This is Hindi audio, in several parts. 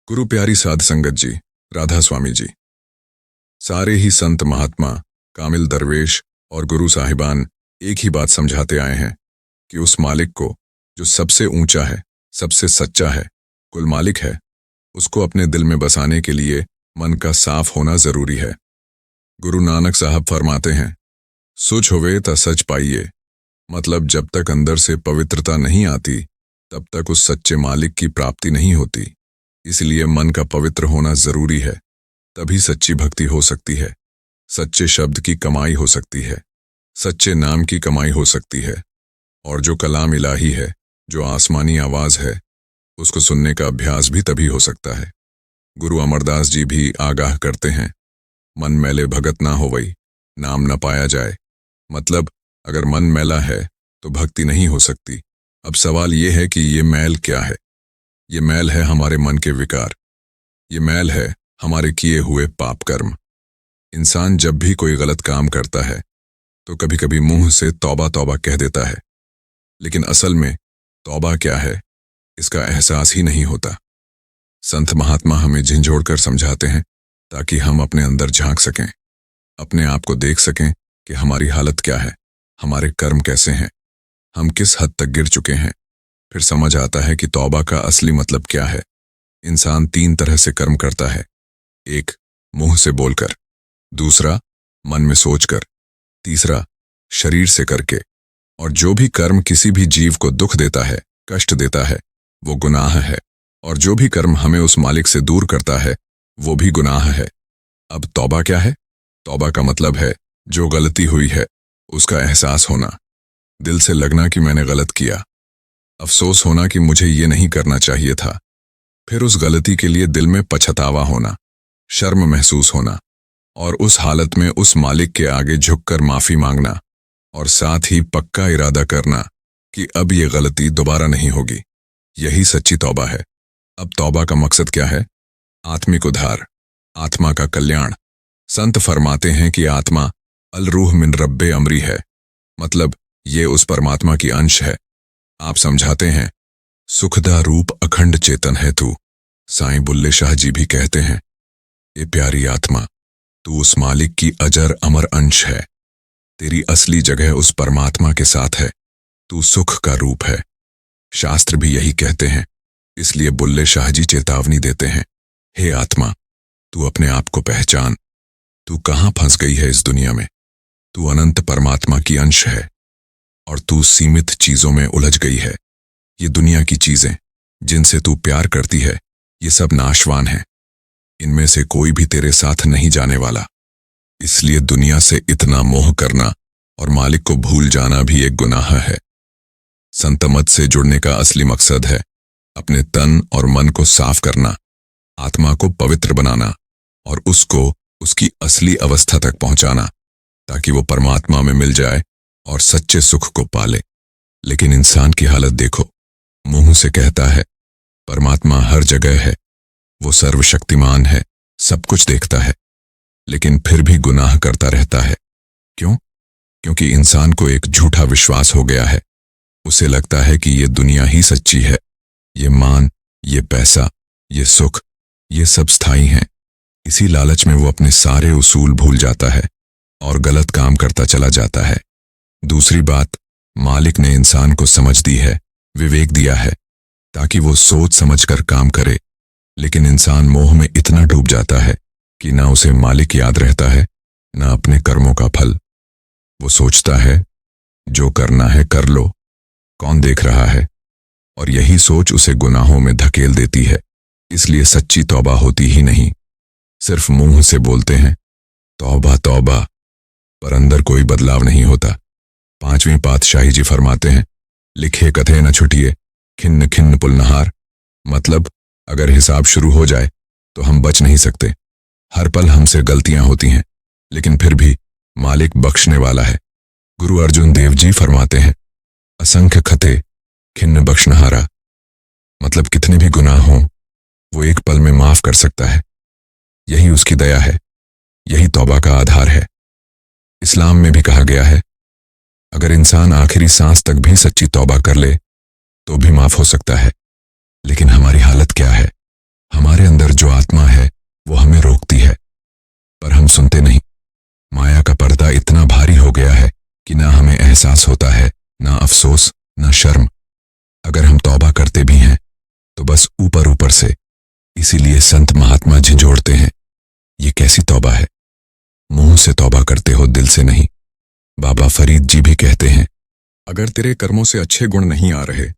गुरु प्यारी साध संगत जी, राधा स्वामी जी, सारे ही संत महात्मा, कामिल दरवेश और गुरु साहिबान एक ही बात समझाते आए हैं कि उस मालिक को जो सबसे ऊंचा है, सबसे सच्चा है, कुल मालिक है, उसको अपने दिल में बसाने के लिए मन का साफ होना जरूरी है। गुरु नानक साहब फरमाते हैं, सुच होवे ता सच पाइए। मतलब जब तक अंदर से पवित्रता नहीं आती तब तक उस सच्चे मालिक की प्राप्ति नहीं होती। इसलिए मन का पवित्र होना जरूरी है, तभी सच्ची भक्ति हो सकती है, सच्चे शब्द की कमाई हो सकती है, सच्चे नाम की कमाई हो सकती है। और जो कलाम इलाही है, जो आसमानी आवाज है, उसको सुनने का अभ्यास भी तभी हो सकता है। गुरु अमरदास जी भी आगाह करते हैं, मन मैले भगत ना होवई, नाम न पाया जाए। मतलब अगर मन मैला है तो भक्ति नहीं हो सकती। अब सवाल यह है कि ये मैल क्या है? ये मैल है हमारे मन के विकार, ये मैल है हमारे किए हुए पाप कर्म। इंसान जब भी कोई गलत काम करता है तो कभी कभी मुंह से तौबा तौबा कह देता है, लेकिन असल में तौबा क्या है इसका एहसास ही नहीं होता। संत महात्मा हमें झिंझोड़कर समझाते हैं ताकि हम अपने अंदर झांक सकें, अपने आप को देख सकें कि हमारी हालत क्या है, हमारे कर्म कैसे हैं, हम किस हद तक गिर चुके हैं। फिर समझ आता है कि तौबा का असली मतलब क्या है। इंसान 3 तरह से कर्म करता है, एक मुंह से बोलकर, दूसरा मन में सोचकर, तीसरा शरीर से करके। और जो भी कर्म किसी भी जीव को दुख देता है, कष्ट देता है, वो गुनाह है। और जो भी कर्म हमें उस मालिक से दूर करता है वो भी गुनाह है। अब तौबा क्या है? तौबा का मतलब है जो गलती हुई है उसका एहसास होना, दिल से लगना कि मैंने गलत किया, अफसोस होना कि मुझे ये नहीं करना चाहिए था, फिर उस गलती के लिए दिल में पछतावा होना, शर्म महसूस होना, और उस हालत में उस मालिक के आगे झुककर माफी मांगना, और साथ ही पक्का इरादा करना कि अब ये गलती दोबारा नहीं होगी। यही सच्ची तौबा है। अब तौबा का मकसद क्या है? आत्मिक उद्धार, आत्मा का कल्याण। संत फरमाते हैं कि आत्मा अल रूह मिन रब्बे अमरी है, मतलब ये उस परमात्मा की अंश है। आप समझाते हैं, सुखदा रूप अखंड चेतन है तू। साईं बुल्ले शाह जी भी कहते हैं, ए प्यारी आत्मा, तू उस मालिक की अजर अमर अंश है। तेरी असली जगह उस परमात्मा के साथ है, तू सुख का रूप है। शास्त्र भी यही कहते हैं। इसलिए बुल्ले शाह जी चेतावनी देते हैं, हे आत्मा, तू अपने आप को पहचान। तू कहां फंस गई है इस दुनिया में? तू अनंत परमात्मा की अंश है और तू सीमित चीजों में उलझ गई है। ये दुनिया की चीजें जिनसे तू प्यार करती है, ये सब नाशवान हैं। इनमें से कोई भी तेरे साथ नहीं जाने वाला। इसलिए दुनिया से इतना मोह करना और मालिक को भूल जाना भी एक गुनाह है। संतमत से जुड़ने का असली मकसद है अपने तन और मन को साफ करना, आत्मा को पवित्र बनाना और उसको उसकी असली अवस्था तक पहुंचाना, ताकि वो परमात्मा में मिल जाए और सच्चे सुख को पाले। लेकिन इंसान की हालत देखो, मुंह से कहता है परमात्मा हर जगह है, वो सर्वशक्तिमान है, सब कुछ देखता है, लेकिन फिर भी गुनाह करता रहता है। क्यों? क्योंकि इंसान को एक झूठा विश्वास हो गया है। उसे लगता है कि ये दुनिया ही सच्ची है, ये मान, ये पैसा, ये सुख, ये सब स्थायी हैं। इसी लालच में वो अपने सारे उसूल भूल जाता है और गलत काम करता चला जाता है। दूसरी बात, मालिक ने इंसान को समझ दी है, विवेक दिया है, ताकि वो सोच समझकर काम करे। लेकिन इंसान मोह में इतना डूब जाता है कि ना उसे मालिक याद रहता है, ना अपने कर्मों का फल। वो सोचता है जो करना है कर लो, कौन देख रहा है? और यही सोच उसे गुनाहों में धकेल देती है। इसलिए सच्ची तौबा होती ही नहीं। सिर्फ मुंह से बोलते हैं तौबा तौबा, पर अंदर कोई बदलाव नहीं होता। 5वीं पातशाही जी फरमाते हैं, लिखे कथे न छुटिए, खिन्न खिन्न पुलनहार। मतलब अगर हिसाब शुरू हो जाए तो हम बच नहीं सकते। हर पल हमसे गलतियां होती हैं, लेकिन फिर भी मालिक बख्शने वाला है। गुरु अर्जुन देव जी फरमाते हैं, असंख्य खते खिन्न बख्शनहारा। मतलब कितने भी गुनाह हों वो एक पल में माफ कर सकता है। यही उसकी दया है, यही तौबा का आधार है। इस्लाम में भी कहा गया है, अगर इंसान आखिरी सांस तक भी सच्ची तौबा कर ले तो भी माफ हो सकता है। लेकिन हमारी हालत क्या है? हमारे अंदर जो आत्मा है वो हमें रोकती है, पर हम सुनते नहीं। माया का पर्दा इतना भारी हो गया है कि ना हमें एहसास होता है, ना अफसोस, ना शर्म। अगर हम तौबा करते भी हैं तो बस ऊपर ऊपर से। इसीलिए संत महात्मा झिंझोड़ते हैं, ये कैसी तौबा है? मुंह से तौबा करते हो, दिल से नहीं। बाबा फरीद जी भी कहते हैं, अगर तेरे कर्मों से अच्छे गुण नहीं आ रहे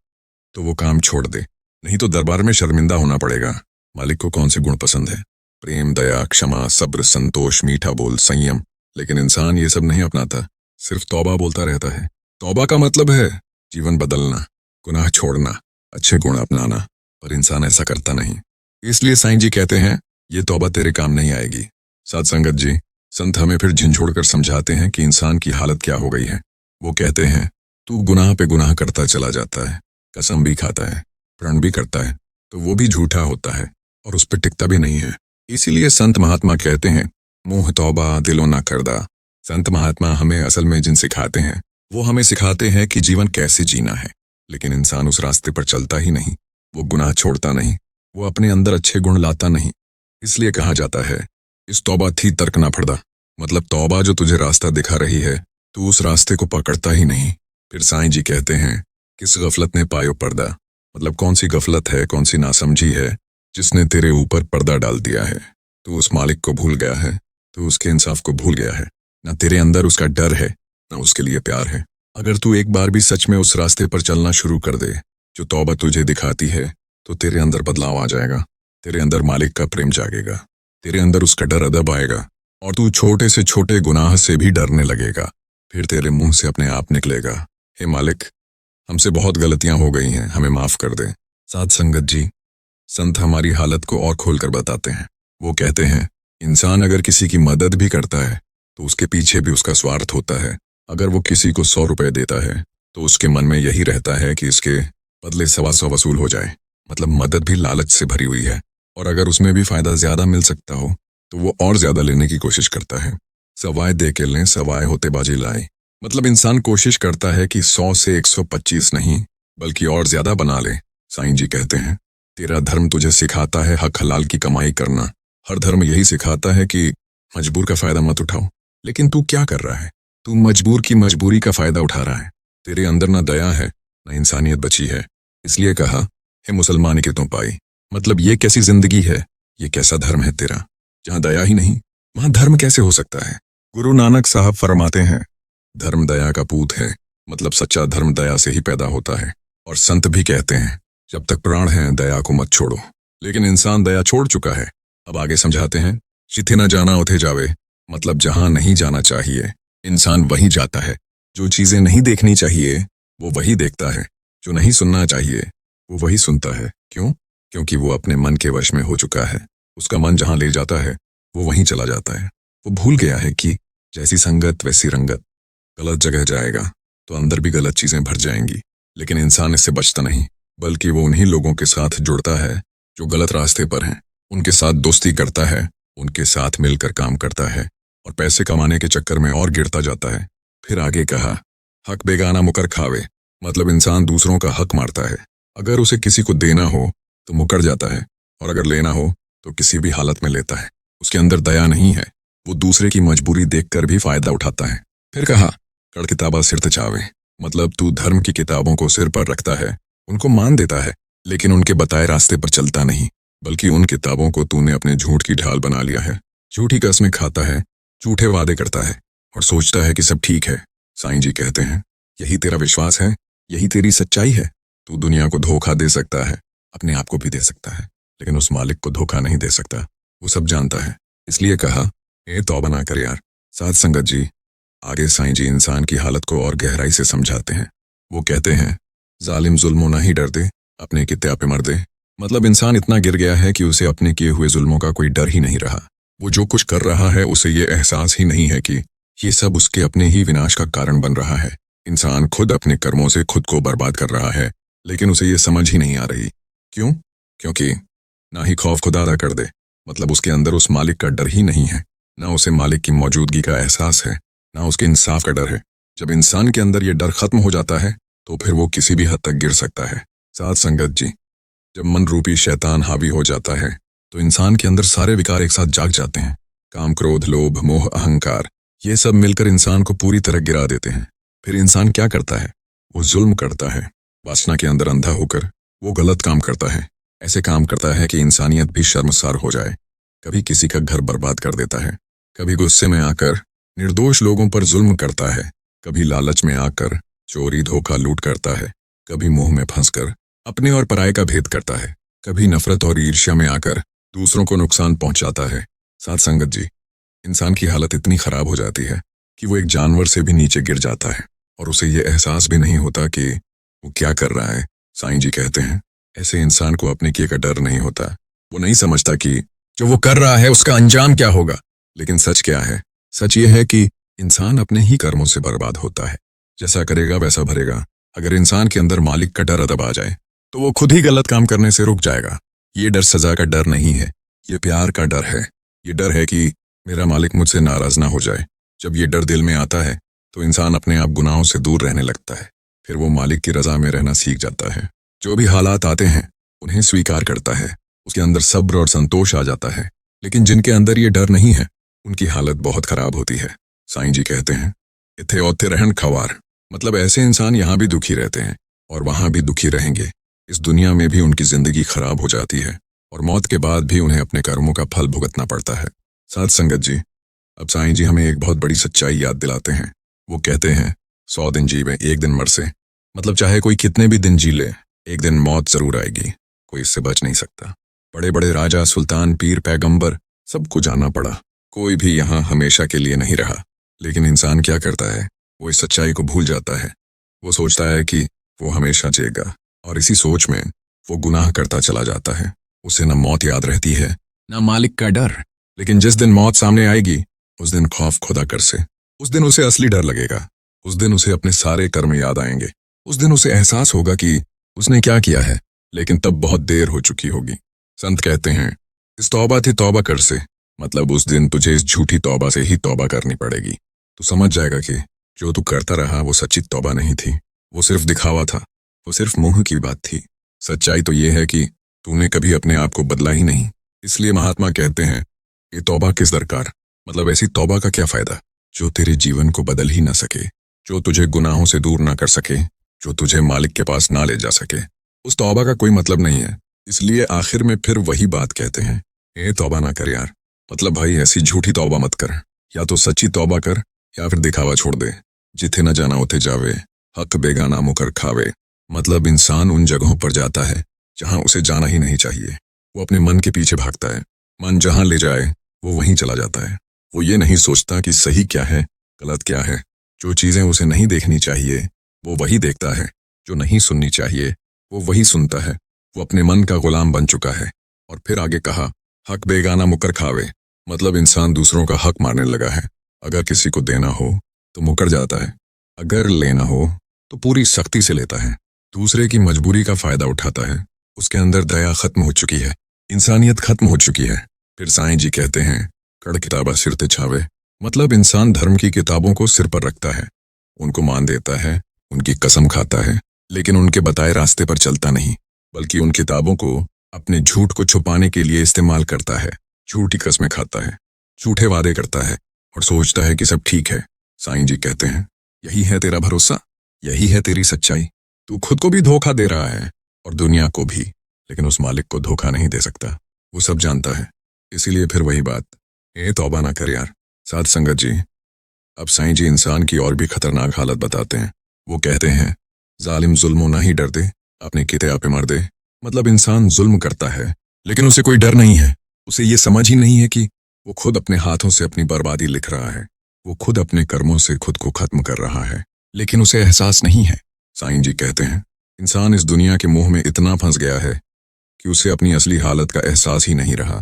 तो वो काम छोड़ दे, नहीं तो दरबार में शर्मिंदा होना पड़ेगा। मालिक को कौन से गुण पसंद है? प्रेम, दया, क्षमा, सब्र, संतोष, मीठा बोल, संयम। लेकिन इंसान ये सब नहीं अपनाता, सिर्फ तौबा बोलता रहता है। तौबा का मतलब है जीवन बदलना, गुनाह छोड़ना, अच्छे गुण अपनाना, पर इंसान ऐसा करता नहीं। इसलिए साईं जी कहते हैं, ये तौबा तेरे काम नहीं आएगी। साथ संगत जी, संत हमें फिर झिंझोड़कर समझाते हैं कि इंसान की हालत क्या हो गई है। वो कहते हैं, तू गुनाह पे गुनाह करता चला जाता है, कसम भी खाता है, प्रण भी करता है, तो वो भी झूठा होता है और उस पर टिकता भी नहीं है। इसीलिए संत महात्मा कहते हैं, मुंह तौबा दिलो ना करदा। संत महात्मा हमें असल में जिन सिखाते हैं वो हमें सिखाते हैं कि जीवन कैसे जीना है। लेकिन इंसान उस रास्ते पर चलता ही नहीं, वो गुनाह छोड़ता नहीं, वो अपने अंदर अच्छे गुण लाता नहीं। इसलिए कहा जाता है, इस तौबा थी तर्क ना फड़दा। मतलब तौबा जो तुझे रास्ता दिखा रही है, तू उस रास्ते को पकड़ता ही नहीं। फिर साईं जी कहते हैं, किस गफलत ने पायो पर्दा। मतलब कौन सी गफलत है, कौन सी नासमझी है जिसने तेरे ऊपर पर्दा डाल दिया है। तू उस मालिक को भूल गया है, तू उसके इंसाफ को भूल गया है। ना तेरे अंदर उसका डर है, ना उसके लिए प्यार है। अगर तू एक बार भी सच में उस रास्ते पर चलना शुरू कर दे जो तौबा तुझे दिखाती है, तो तेरे अंदर बदलाव आ जाएगा। तेरे अंदर मालिक का प्रेम जागेगा, तेरे अंदर उसका डर अदब आएगा और तू छोटे से छोटे गुनाह से भी डरने लगेगा। फिर तेरे मुंह से अपने आप निकलेगा, हे मालिक, हमसे बहुत गलतियां हो गई हैं, हमें माफ कर दे। साथ संगत जी, संत हमारी हालत को और खोलकर बताते हैं। वो कहते हैं, इंसान अगर किसी की मदद भी करता है तो उसके पीछे भी उसका स्वार्थ होता है। अगर वो किसी को 100 रुपए देता है तो उसके मन में यही रहता है कि इसके बदले 125 वसूल हो जाए। मतलब मदद भी लालच से भरी हुई है, और अगर उसमें भी फायदा ज्यादा मिल सकता हो तो वो और ज्यादा लेने की कोशिश करता है। सवाए दे के लें, सवाए होते बाजी लाए। मतलब इंसान कोशिश करता है कि 100 से 125 नहीं बल्कि और ज्यादा बना ले। साईं जी कहते हैं, तेरा धर्म तुझे सिखाता है हक हलाल की कमाई करना। हर धर्म यही सिखाता है कि मजबूर का फायदा मत उठाओ। लेकिन तू क्या कर रहा है? तू मजबूर की मजबूरी का फायदा उठा रहा है। तेरे अंदर ना दया है, ना इंसानियत बची है। इसलिए कहा, हे मुसलमानी के तुम पाई। मतलब ये कैसी जिंदगी है, ये कैसा धर्म है तेरा, जहां दया ही नहीं, वहां धर्म कैसे हो सकता है? गुरु नानक साहब फरमाते हैं, धर्म दया का पूत है। मतलब सच्चा धर्म दया से ही पैदा होता है। और संत भी कहते हैं, जब तक प्राण है दया को मत छोड़ो। लेकिन इंसान दया छोड़ चुका है। अब आगे समझाते हैं, जिथे ना जाना उथे जावे। मतलब जहां नहीं जाना चाहिए इंसान वहीं जाता है। जो चीजें नहीं देखनी चाहिए वो वही देखता है, जो नहीं सुनना चाहिए वो वही सुनता है। क्यों? क्योंकि वो अपने मन के वश में हो चुका है। उसका मन जहां ले जाता है वो वहीं चला जाता है। वो भूल गया है कि जैसी संगत वैसी रंगत। गलत जगह जाएगा तो अंदर भी गलत चीजें भर जाएंगी। लेकिन इंसान इससे बचता नहीं, बल्कि वो उन्हीं लोगों के साथ जुड़ता है जो गलत रास्ते पर हैं। उनके साथ दोस्ती करता है, उनके साथ मिलकर काम करता है और पैसे कमाने के चक्कर में और गिरता जाता है। फिर आगे कहा, हक बेगाना मुकर खावे। मतलब इंसान दूसरों का हक मारता है। अगर उसे किसी को देना हो तो मुकर जाता है, और अगर लेना हो तो किसी भी हालत में लेता है। उसके अंदर दया नहीं है, वो दूसरे की मजबूरी देखकर भी फायदा उठाता है। फिर कहा, कड़ किताबा सिर तचावे। मतलब तू धर्म की किताबों को सिर पर रखता है, उनको मान देता है, लेकिन उनके बताए रास्ते पर चलता नहीं, बल्कि उन किताबों को तूने अपने झूठ की ढाल बना लिया है। झूठी कस्में खाता है, झूठे वादे करता है और सोचता है कि सब ठीक है। साईं जी कहते हैं, यही तेरा विश्वास है, यही तेरी सच्चाई है। तू दुनिया को धोखा दे सकता है, अपने आप को भी दे सकता है, लेकिन उस मालिक को धोखा नहीं दे सकता। वो सब जानता है। इसलिए कहा, ए तौबा ना कर यार। साथ संगत जी, आगे साईं जी इंसान की हालत को और गहराई से समझाते हैं। वो कहते हैं, जालिम जुल्मों ना ही डर दे, अपने कित्ते पे मर दे। मतलब इंसान इतना गिर गया है कि उसे अपने किए हुए जुल्मों का कोई डर ही नहीं रहा। वो जो कुछ कर रहा है उसे ये एहसास ही नहीं है कि ये सब उसके अपने ही विनाश का कारण बन रहा है। इंसान खुद अपने कर्मों से खुद को बर्बाद कर रहा है, लेकिन उसे ये समझ ही नहीं आ रही। क्यों? क्योंकि ना ही खौफ खुदा अदा कर दे। मतलब उसके अंदर उस मालिक का डर ही नहीं है, ना उसे मालिक की मौजूदगी का एहसास है, ना उसके इंसाफ का डर है। जब इंसान के अंदर ये डर खत्म हो जाता है तो फिर वो किसी भी हद तक गिर सकता है। साथ संगत जी, जब मन रूपी शैतान हावी हो जाता है तो इंसान के अंदर सारे विकार एक साथ जाग जाते हैं। काम, क्रोध, लोभ, मोह, अहंकार, ये सब मिलकर इंसान को पूरी तरह गिरा देते हैं। फिर इंसान क्या करता है? वो जुल्म करता है। वासना के अंदर अंधा होकर वो गलत काम करता है। ऐसे काम करता है कि इंसानियत भी शर्मसार हो जाए। कभी किसी का घर बर्बाद कर देता है, कभी गुस्से में आकर निर्दोष लोगों पर जुल्म करता है, कभी लालच में आकर चोरी, धोखा, लूट करता है, कभी मोह में फंसकर अपने और पराये का भेद करता है, कभी नफरत और ईर्ष्या में आकर दूसरों को नुकसान पहुंचाता है। साथ संगत जी, इंसान की हालत इतनी खराब हो जाती है कि वो एक जानवर से भी नीचे गिर जाता है और उसे ये एहसास भी नहीं होता कि वो क्या कर रहा है। साईं जी कहते हैं, ऐसे इंसान को अपने किए का डर नहीं होता। वो नहीं समझता कि जो वो कर रहा है उसका अंजाम क्या होगा। लेकिन सच क्या है? सच ये है कि इंसान अपने ही कर्मों से बर्बाद होता है। जैसा करेगा वैसा भरेगा। अगर इंसान के अंदर मालिक का डर अदब आ जाए तो वो खुद ही गलत काम करने से रुक जाएगा। ये डर सजा का डर नहीं है, ये प्यार का डर है। ये डर है कि मेरा मालिक मुझसे नाराज ना हो जाए। जब ये डर दिल में आता है तो इंसान अपने आप गुनाहों से दूर रहने लगता है। फिर वो मालिक की रजा में रहना सीख जाता है। जो भी हालात आते हैं उन्हें स्वीकार करता है। उसके अंदर सब्र और संतोष आ जाता है। लेकिन जिनके अंदर ये डर नहीं है उनकी हालत बहुत खराब होती है। साईं जी कहते हैं, इथे ओथे रहन खवार, मतलब ऐसे इंसान यहाँ भी दुखी रहते हैं और वहाँ भी दुखी रहेंगे। इस दुनिया में भी उनकी जिंदगी खराब हो जाती है और मौत के बाद भी उन्हें अपने कर्मों का फल भुगतना पड़ता है। साथ संगत जी, अब साईं जी हमें एक बहुत बड़ी सच्चाई याद दिलाते हैं। वो कहते हैं, 100 दिन जीवे एक दिन मर से, मतलब चाहे कोई कितने भी दिन जी ले, एक दिन मौत जरूर आएगी। कोई इससे बच नहीं सकता। बड़े बड़े राजा, सुल्तान, पीर, पैगंबर, सबको जाना पड़ा। कोई भी यहाँ हमेशा के लिए नहीं रहा। लेकिन इंसान क्या करता है? वो इस सच्चाई को भूल जाता है। वो सोचता है कि वो हमेशा जिएगा और इसी सोच में वो गुनाह करता चला जाता है। उसे न मौत याद रहती है न मालिक का डर। लेकिन जिस दिन मौत सामने आएगी उस दिन खौफ खुदा कर से, उस दिन उसे असली डर लगेगा। उस दिन उसे अपने सारे कर्म याद आएंगे। उस दिन उसे एहसास होगा कि उसने क्या किया है, लेकिन तब बहुत देर हो चुकी होगी। संत कहते हैं, इस तौबा थी तौबा कर से, मतलब उस दिन तुझे इस झूठी तौबा से ही तौबा करनी पड़ेगी। तू समझ जाएगा कि जो तू करता रहा वो सच्ची तौबा नहीं थी, वो सिर्फ दिखावा था, वो सिर्फ मुंह की बात थी। सच्चाई तो ये है कि तूने कभी अपने आप को बदला ही नहीं। इसलिए महात्मा कहते हैं, ये तौबा किस दरकार, मतलब ऐसी तौबा का क्या फायदा जो तेरे जीवन को बदल ही ना सके, जो तुझे गुनाहों से दूर ना कर सके, जो तुझे मालिक के पास ना ले जा सके। उस तौबा का कोई मतलब नहीं है। इसलिए आखिर में फिर वही बात कहते हैं, ए तौबा ना कर यार, मतलब भाई ऐसी झूठी तौबा मत कर। या तो सच्ची तौबा कर या फिर दिखावा छोड़ दे। जिथे न जाना उथे जावे, हक बेगाना मुकर खावे। मतलब इंसान उन जगहों पर जाता है जहां उसे जाना ही नहीं चाहिए। वो अपने मन के पीछे भागता है। मन जहां ले जाए वो वहीं चला जाता है। वो ये नहीं सोचता कि सही क्या है, गलत क्या है। जो चीजें उसे नहीं देखनी चाहिए वो वही देखता है, जो नहीं सुननी चाहिए वो वही सुनता है। वो अपने मन का गुलाम बन चुका है। और फिर आगे कहा, हक बेगाना मुकर खावे, मतलब इंसान दूसरों का हक मारने लगा है। अगर किसी को देना हो तो मुकर जाता है, अगर लेना हो तो पूरी सख्ती से लेता है। दूसरे की मजबूरी का फायदा उठाता है। उसके अंदर दया खत्म हो चुकी है, इंसानियत खत्म हो चुकी है। फिर साईं जी कहते हैं, कड़ किताबा सिर ते छावे, मतलब इंसान धर्म की किताबों को सिर पर रखता है, उनको मान देता है, उनकी कसम खाता है, लेकिन उनके बताए रास्ते पर चलता नहीं, बल्कि उन किताबों को अपने झूठ को छुपाने के लिए इस्तेमाल करता है। झूठी कस्में खाता है, झूठे वादे करता है और सोचता है कि सब ठीक है। साईं जी कहते हैं, यही है तेरा भरोसा, यही है तेरी सच्चाई। तू खुद को भी धोखा दे रहा है और दुनिया को भी, लेकिन उस मालिक को धोखा नहीं दे सकता। वो सब जानता है। इसीलिए फिर वही बात, ए तौबा ना कर यार। साथ संगत जी, अब साईं जी इंसान की और भी खतरनाक हालत बताते हैं। वो कहते हैं, जालिम जुल्मों ना ही डर दे, अपने किते आपे मार दे। मतलब इंसान जुल्म करता है लेकिन उसे कोई डर नहीं है। उसे ये समझ ही नहीं है कि वो खुद अपने हाथों से अपनी बर्बादी लिख रहा है। वो खुद अपने कर्मों से खुद को खत्म कर रहा है, लेकिन उसे एहसास नहीं है। साईं जी कहते हैं, इंसान इस दुनिया के मोह में इतना फंस गया है कि उसे अपनी असली हालत का एहसास ही नहीं रहा।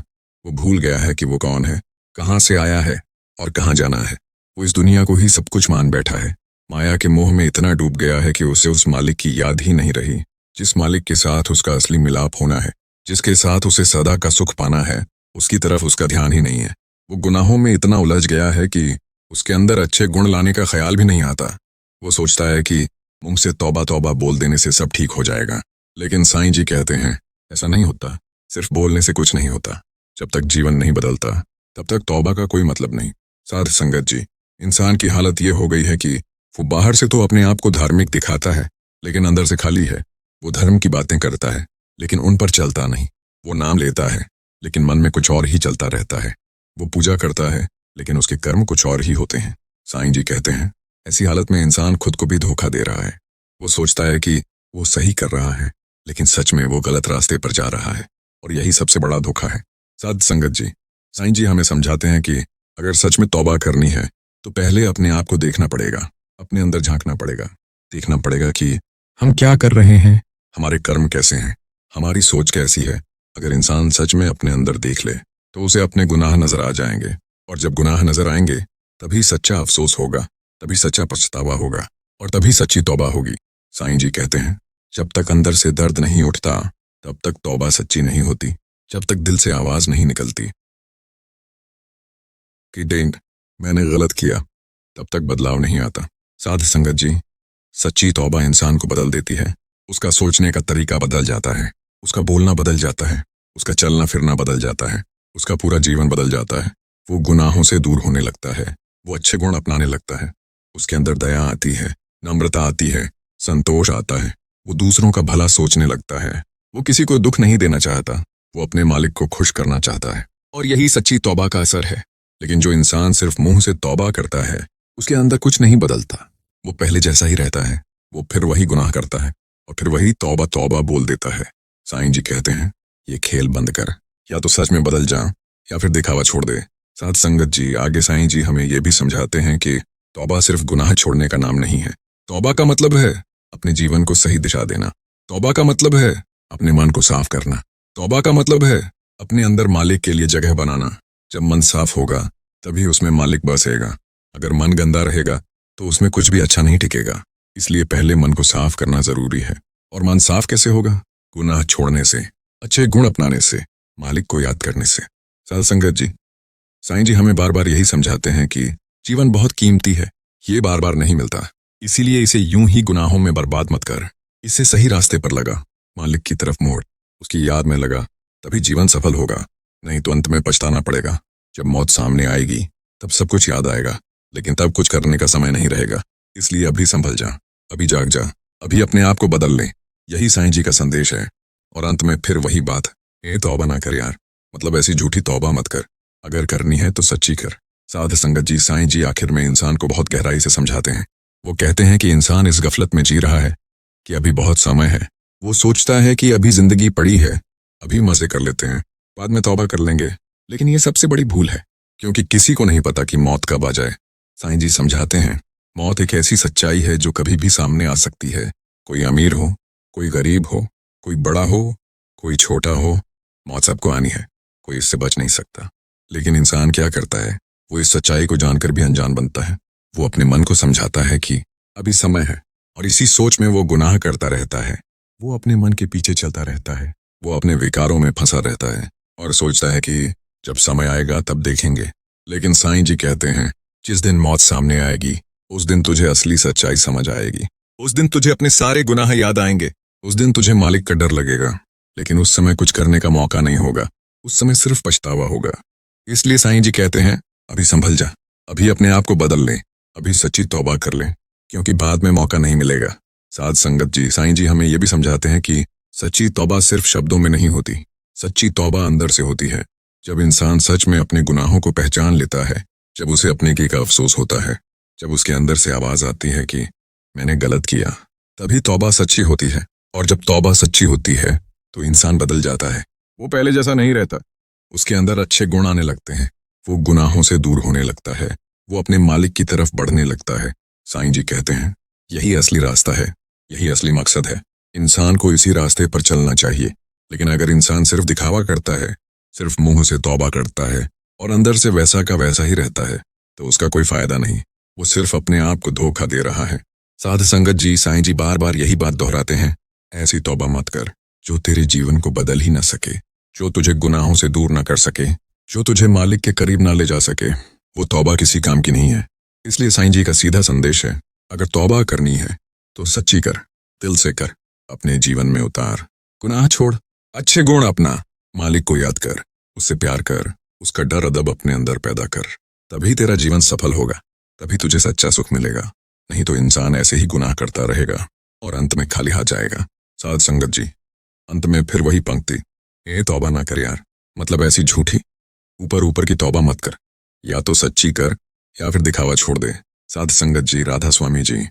वो भूल गया है कि वो कौन है, कहाँ से आया है और कहाँ जाना है। वो इस दुनिया को ही सब कुछ मान बैठा है। माया के मोह में इतना डूब गया है कि उसे उस मालिक की याद ही नहीं रही, जिस मालिक के साथ उसका असली मिलाप होना है, जिसके साथ उसे सदा का सुख पाना है, उसकी तरफ उसका ध्यान ही नहीं है। वो गुनाहों में इतना उलझ गया है कि उसके अंदर अच्छे गुण लाने का ख्याल भी नहीं आता। वो सोचता है कि मुंह से तौबा तौबा बोल देने से सब ठीक हो जाएगा। लेकिन साईं जी कहते हैं, ऐसा नहीं होता। सिर्फ बोलने से कुछ नहीं होता, जब तक जीवन नहीं बदलता तब तक तौबा का कोई मतलब नहीं। साध संगत जी, इंसान की हालत ये हो गई है कि वो बाहर से तो अपने आप को धार्मिक दिखाता है, लेकिन अंदर से खाली है। वो धर्म की बातें करता है, लेकिन उन पर चलता नहीं। वो नाम लेता है, लेकिन मन में कुछ और ही चलता रहता है। वो पूजा करता है, लेकिन उसके कर्म कुछ और ही होते हैं। साईं जी कहते हैं, ऐसी हालत में इंसान खुद को भी धोखा दे रहा है। वो सोचता है कि वो सही कर रहा है, लेकिन सच में वो गलत रास्ते पर जा रहा है, और यही सबसे बड़ा धोखा है। साध संगत जी, साईं जी हमें समझाते हैं कि अगर सच में तौबा करनी है तो पहले अपने आप को देखना पड़ेगा, अपने अंदर झांकना पड़ेगा, देखना पड़ेगा कि हम क्या कर रहे हैं, हमारे कर्म कैसे हैं, हमारी सोच कैसी है। अगर इंसान सच में अपने अंदर देख ले तो उसे अपने गुनाह नजर आ जाएंगे, और जब गुनाह नजर आएंगे तभी सच्चा अफसोस होगा, तभी सच्चा पछतावा होगा, और तभी सच्ची तौबा होगी। साईं जी कहते हैं, जब तक अंदर से दर्द नहीं उठता तब तक तौबा सच्ची नहीं होती। जब तक दिल से आवाज नहीं निकलती कि डेंग मैंने गलत किया, तब तक बदलाव नहीं आता। साध संगत जी, सच्ची तौबा इंसान को बदल देती है। उसका सोचने का तरीका बदल जाता है, उसका बोलना बदल जाता है, उसका चलना फिरना बदल जाता है, उसका पूरा जीवन बदल जाता है। वो गुनाहों से दूर होने लगता है, वो अच्छे गुण अपनाने लगता है, उसके अंदर दया आती है, नम्रता आती है, संतोष आता है। वो दूसरों का भला सोचने लगता है, वो किसी को दुख नहीं देना चाहता, वो अपने मालिक को खुश करना चाहता है। और यही सच्ची तौबा का असर है। लेकिन जो इंसान सिर्फ मुंह से तौबा करता है, उसके अंदर कुछ नहीं बदलता। वो पहले जैसा ही रहता है, वो फिर वही गुनाह करता है, और फिर वही तौबा तौबा बोल देता है। साईं जी कहते हैं, ये खेल बंद कर, या तो सच में बदल जा या फिर दिखावा छोड़ दे। साध संगत जी, आगे साईं जी हमें ये भी समझाते हैं कि तौबा सिर्फ गुनाह छोड़ने का नाम नहीं है। तौबा का मतलब है अपने जीवन को सही दिशा देना। तौबा का मतलब है अपने मन को साफ करना। तौबा का मतलब है अपने अंदर मालिक के लिए जगह बनाना। जब मन साफ होगा तभी उसमें मालिक बसेगा। अगर मन गंदा रहेगा तो उसमें कुछ भी अच्छा नहीं टिकेगा। इसलिए पहले मन को साफ करना जरूरी है। और मन साफ कैसे होगा? गुनाह छोड़ने से, अच्छे गुण अपनाने से, मालिक को याद करने से। साध संगत जी, साईं जी हमें बार बार यही समझाते हैं कि जीवन बहुत कीमती है, ये बार बार नहीं मिलता। इसीलिए इसे यूं ही गुनाहों में बर्बाद मत कर, इसे सही रास्ते पर लगा, मालिक की तरफ मोड़, उसकी याद में लगा, तभी जीवन सफल होगा। नहीं तो अंत में पछताना पड़ेगा। जब मौत सामने आएगी तब सब कुछ याद आएगा, लेकिन तब कुछ करने का समय नहीं रहेगा। इसलिए अभी संभल जा, अभी जाग जा, अभी अपने आप को बदल ले। यही साईं जी का संदेश है। और अंत में फिर वही बात, ए तौबा ना कर यार, मतलब ऐसी झूठी तौबा मत कर, अगर करनी है तो सच्ची कर। साध संगत जी, साईं जी आखिर में इंसान को बहुत गहराई से समझाते हैं। वो कहते हैं कि इंसान इस गफलत में जी रहा है कि अभी बहुत समय है। वो सोचता है कि अभी जिंदगी पड़ी है, अभी मजे कर लेते हैं, बाद में तौबा कर लेंगे। लेकिन ये सबसे बड़ी भूल है, क्योंकि किसी को नहीं पता कि मौत कब आ जाए। साईं जी समझाते हैं, मौत एक ऐसी सच्चाई है जो कभी भी सामने आ सकती है। कोई अमीर हो, कोई गरीब हो, कोई बड़ा हो, कोई छोटा हो, मौत सबको आनी है, कोई इससे बच नहीं सकता। लेकिन इंसान क्या करता है? वो इस सच्चाई को जानकर भी अनजान बनता है। वो अपने मन को समझाता है कि अभी समय है, और इसी सोच में वो गुनाह करता रहता है। वो अपने मन के पीछे चलता रहता है, वो अपने विकारों में फंसा रहता है और सोचता है कि जब समय आएगा तब देखेंगे। लेकिन साईं जी कहते हैं, जिस दिन मौत सामने आएगी उस दिन तुझे असली सच्चाई समझ आएगी। उस दिन तुझे अपने सारे गुनाह याद आएंगे। उस दिन तुझे मालिक का डर लगेगा, लेकिन उस समय कुछ करने का मौका नहीं होगा। उस समय सिर्फ पछतावा होगा। इसलिए साईं जी कहते हैं, अभी संभल जा, अभी अपने आप को बदल ले, अभी सच्ची तौबा कर ले, क्योंकि बाद में मौका नहीं मिलेगा। साध संगत जी, साईं जी हमें यह भी समझाते हैं कि सच्ची तौबा सिर्फ शब्दों में नहीं होती, सच्ची तौबा अंदर से होती है। जब इंसान सच में अपने गुनाहों को पहचान लेता है, जब उसे अपने की का अफसोस होता है, जब उसके अंदर से आवाज आती है कि मैंने गलत किया, तभी तौबा सच्ची होती है। और जब तौबा सच्ची होती है तो इंसान बदल जाता है। वो पहले जैसा नहीं रहता, उसके अंदर अच्छे गुण आने लगते हैं, वो गुनाहों से दूर होने लगता है, वो अपने मालिक की तरफ बढ़ने लगता है। साईं जी कहते हैं, यही असली रास्ता है, यही असली मकसद है। इंसान को इसी रास्ते पर चलना चाहिए। लेकिन अगर इंसान सिर्फ दिखावा करता है, सिर्फ मुंह से तौबा करता है और अंदर से वैसा का वैसा ही रहता है, तो उसका कोई फायदा नहीं, वो सिर्फ अपने आप को धोखा दे रहा है। साध संगत जी, साईं जी बार बार यही बात दोहराते हैं, ऐसी तौबा मत कर जो तेरे जीवन को बदल ही ना सके, जो तुझे गुनाहों से दूर ना कर सके, जो तुझे मालिक के करीब ना ले जा सके। वो तौबा किसी काम की नहीं है। इसलिए साईं जी का सीधा संदेश है, अगर तौबा करनी है तो सच्ची कर, दिल से कर, अपने जीवन में उतार, गुनाह छोड़, अच्छे गुण अपना, मालिक को याद कर, उससे प्यार कर, उसका डर अदब अपने अंदर पैदा कर। तभी तेरा जीवन सफल होगा, तभी तुझे सच्चा सुख मिलेगा। नहीं तो इंसान ऐसे ही गुनाह करता रहेगा और अंत में खाली हाथ जाएगा। साध संगत जी, अंत में फिर वही पंक्ति, ए तौबा ना कर यार, मतलब ऐसी झूठी ऊपर ऊपर की तौबा मत कर, या तो सच्ची कर या फिर दिखावा छोड़ दे। साध संगत जी, राधा स्वामी जी।